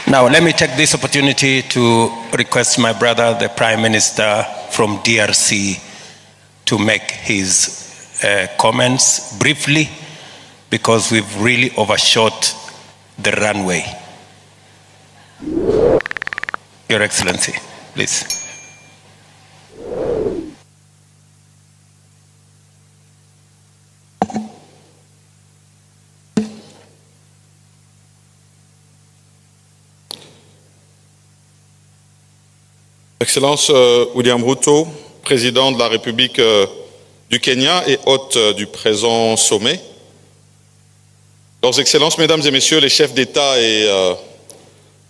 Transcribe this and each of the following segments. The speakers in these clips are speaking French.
Now, let me take this opportunity to request my brother, the Prime Minister from DRC, to make his comments briefly, because we've really overshot the runway. Your Excellency, please. Excellence William Ruto, président de la République du Kenya et hôte du présent sommet. Leurs Excellences, Mesdames et Messieurs les chefs d'État et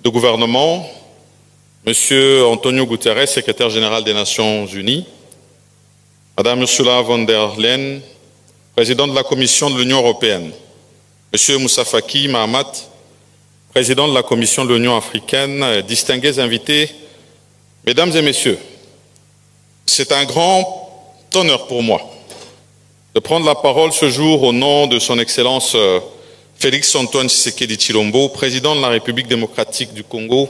de gouvernement, Monsieur Antonio Guterres, secrétaire général des Nations Unies, Madame Ursula von der Leyen, président de la Commission de l'Union européenne, Monsieur Moussa Faki Mahamat, président de la Commission de l'Union africaine, distingués invités, Mesdames et Messieurs, c'est un grand honneur pour moi de prendre la parole ce jour au nom de son Excellence Félix Antoine Tshisekedi Tshilombo, président de la République démocratique du Congo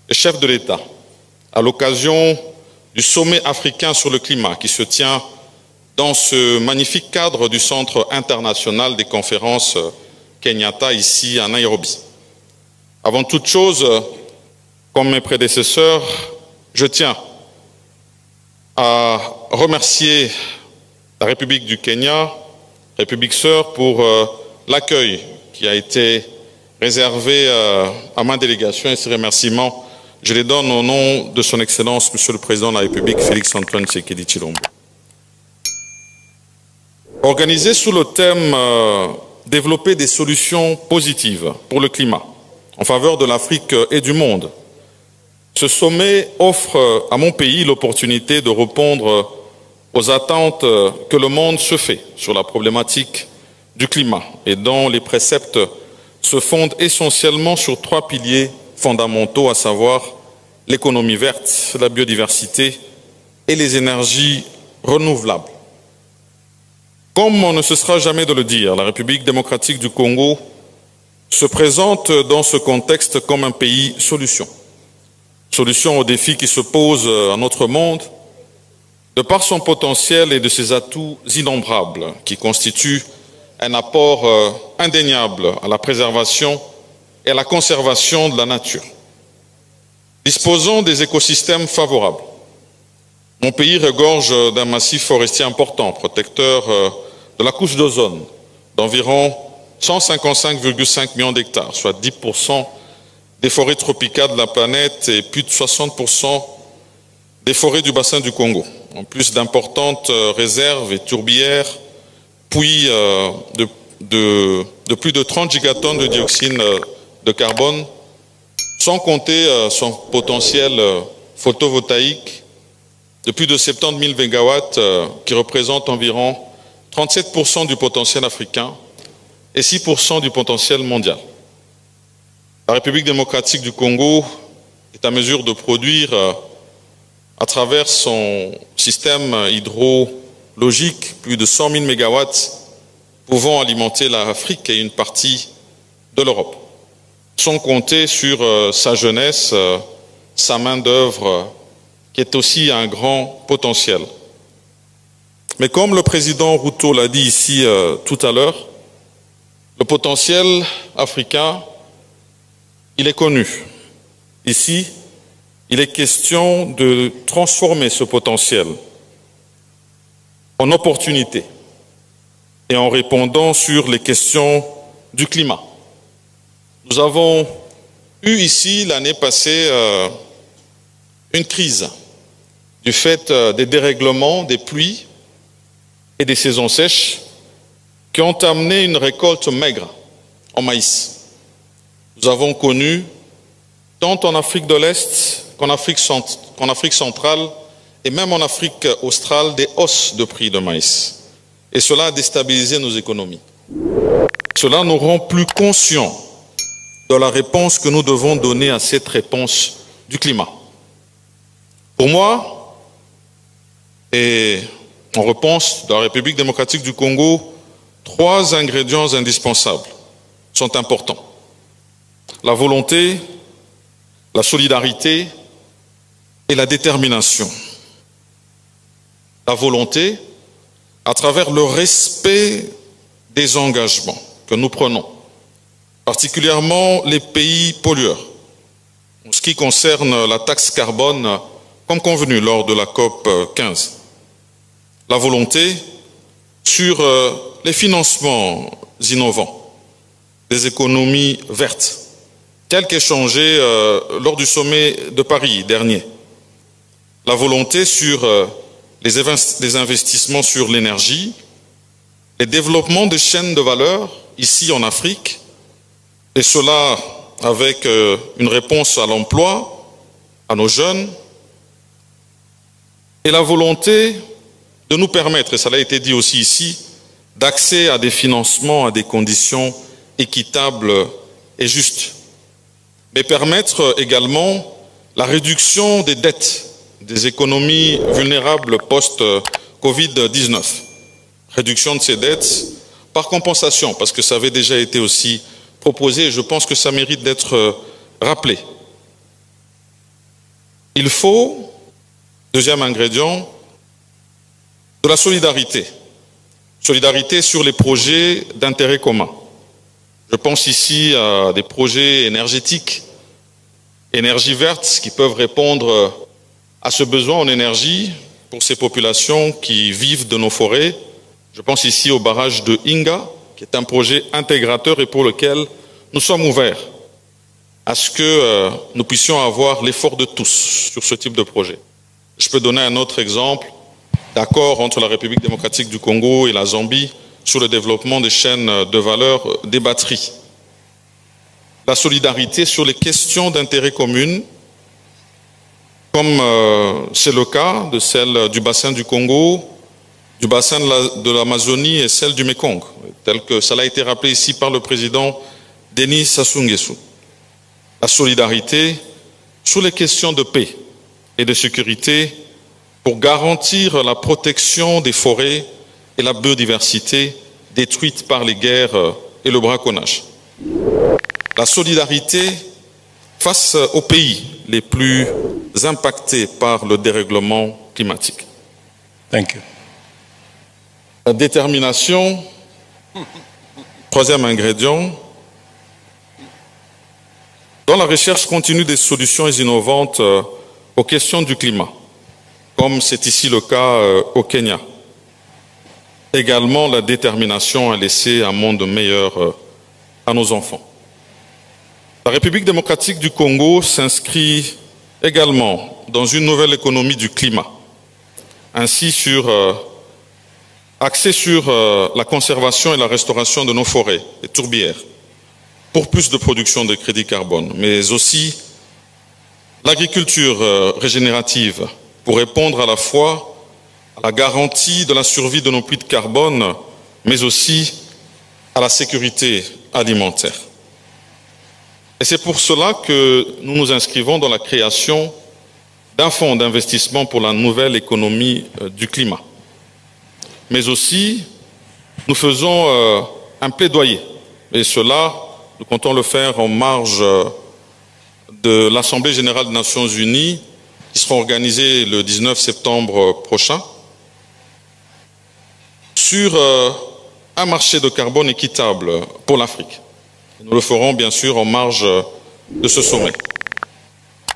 et chef de l'État, à l'occasion du sommet africain sur le climat qui se tient dans ce magnifique cadre du Centre international des conférences Kenyatta ici à Nairobi. Avant toute chose, comme mes prédécesseurs, je tiens à remercier la République du Kenya, République sœur, pour l'accueil qui a été réservé à ma délégation, et ces remerciements, je les donne au nom de son Excellence, Monsieur le Président de la République, Félix Antoine Tshisekedi Tshilombo. Organisé sous le thème développer des solutions positives pour le climat en faveur de l'Afrique et du monde, ce sommet offre à mon pays l'opportunité de répondre aux attentes que le monde se fait sur la problématique du climat et dont les préceptes se fondent essentiellement sur trois piliers fondamentaux, à savoir l'économie verte, la biodiversité et les énergies renouvelables. Comme on ne cessera jamais de le dire, la République démocratique du Congo se présente dans ce contexte comme un pays solution. Solution aux défis qui se posent à notre monde, de par son potentiel et de ses atouts innombrables, qui constituent un apport indéniable à la préservation et à la conservation de la nature. Disposant des écosystèmes favorables, mon pays regorge d'un massif forestier important, protecteur de la couche d'ozone, d'environ 155,5 millions d'hectares, soit 10% des forêts tropicales de la planète et plus de 60% des forêts du bassin du Congo, en plus d'importantes réserves et tourbières, puis de plus de 30 gigatonnes de dioxyde de carbone, sans compter son potentiel photovoltaïque de plus de 70 000 mégawatts, qui représente environ 37% du potentiel africain et 6% du potentiel mondial. La République démocratique du Congo est à mesure de produire, à travers son système hydrologique, plus de 100 000 mégawatts pouvant alimenter l'Afrique et une partie de l'Europe, sans compter sur sa jeunesse, sa main-d'œuvre, qui est aussi un grand potentiel. Mais comme le président Ruto l'a dit ici tout à l'heure, le potentiel africain, il est connu. Ici, il est question de transformer ce potentiel en opportunité et en répondant sur les questions du climat. Nous avons eu ici l'année passée une crise du fait des dérèglements des pluies et des saisons sèches qui ont amené une récolte maigre en maïs. Nous avons connu, tant en Afrique de l'Est qu'en Afrique centrale et même en Afrique australe, des hausses de prix de maïs. Et cela a déstabilisé nos économies. Cela nous rend plus conscients de la réponse que nous devons donner à cette réponse du climat. Pour moi, et en réponse de la République démocratique du Congo, trois ingrédients indispensables sont importants. La volonté, la solidarité et la détermination. La volonté, à travers le respect des engagements que nous prenons, particulièrement les pays pollueurs, en ce qui concerne la taxe carbone, comme convenu lors de la COP 15. La volonté sur les financements innovants, des économies vertes, telles qu'échangées lors du sommet de Paris dernier. La volonté sur les investissements sur l'énergie, les développements des chaînes de valeur ici en Afrique, et cela avec une réponse à l'emploi, à nos jeunes, et la volonté de nous permettre, et cela a été dit aussi ici, d'accès à des financements à des conditions équitables et justes, mais permettre également la réduction des dettes des économies vulnérables post-Covid-19. Réduction de ces dettes par compensation, parce que ça avait déjà été aussi proposé et je pense que ça mérite d'être rappelé. Il faut, deuxième ingrédient, de la solidarité. Solidarité sur les projets d'intérêt commun. Je pense ici à des projets énergétiques, énergie verte, qui peuvent répondre à ce besoin en énergie pour ces populations qui vivent de nos forêts. Je pense ici au barrage de Inga, qui est un projet intégrateur et pour lequel nous sommes ouverts à ce que nous puissions avoir l'effort de tous sur ce type de projet. Je peux donner un autre exemple d'accord entre la République démocratique du Congo et la Zambie sur le développement des chaînes de valeur des batteries. La solidarité sur les questions d'intérêt commun, comme c'est le cas de celle du bassin du Congo, du bassin de l'Amazonie et celle du Mekong, tel que cela a été rappelé ici par le président Denis Sassou Nguesso. La solidarité sur les questions de paix et de sécurité pour garantir la protection des forêts et la biodiversité détruites par les guerres et le braconnage. La solidarité face aux pays les plus impactés par le dérèglement climatique. Thank you. La détermination, troisième ingrédient, dans la recherche continue des solutions innovantes aux questions du climat, comme c'est ici le cas au Kenya. Également la détermination à laisser un monde meilleur à nos enfants. La République démocratique du Congo s'inscrit également dans une nouvelle économie du climat, ainsi axée sur la conservation et la restauration de nos forêts et tourbières, pour plus de production de crédit carbone, mais aussi l'agriculture régénérative, pour répondre à la fois à la garantie de la survie de nos puits de carbone, mais aussi à la sécurité alimentaire. Et c'est pour cela que nous nous inscrivons dans la création d'un fonds d'investissement pour la nouvelle économie du climat. Mais aussi, nous faisons un plaidoyer, et cela, nous comptons le faire en marge de l'Assemblée générale des Nations unies, qui sera organisée le 19 septembre prochain, sur un marché de carbone équitable pour l'Afrique. Nous le ferons bien sûr en marge de ce sommet.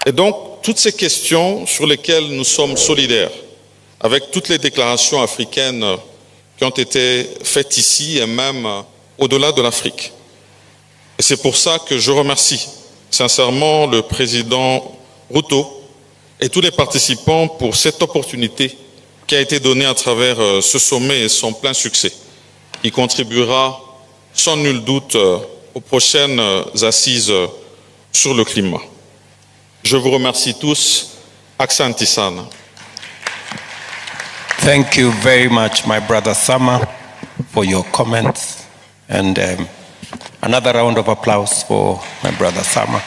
Et donc, toutes ces questions sur lesquelles nous sommes solidaires, avec toutes les déclarations africaines qui ont été faites ici et même au-delà de l'Afrique. Et c'est pour ça que je remercie sincèrement le président Ruto et tous les participants pour cette opportunité qui a été donnée à travers ce sommet et son plein succès, qui contribuera sans nul doute aux prochaines assises sur le climat. Je vous remercie tous. Asante sana. Thank you very much, my brother Sama, for your comments. And another round of applause for my brother Sama.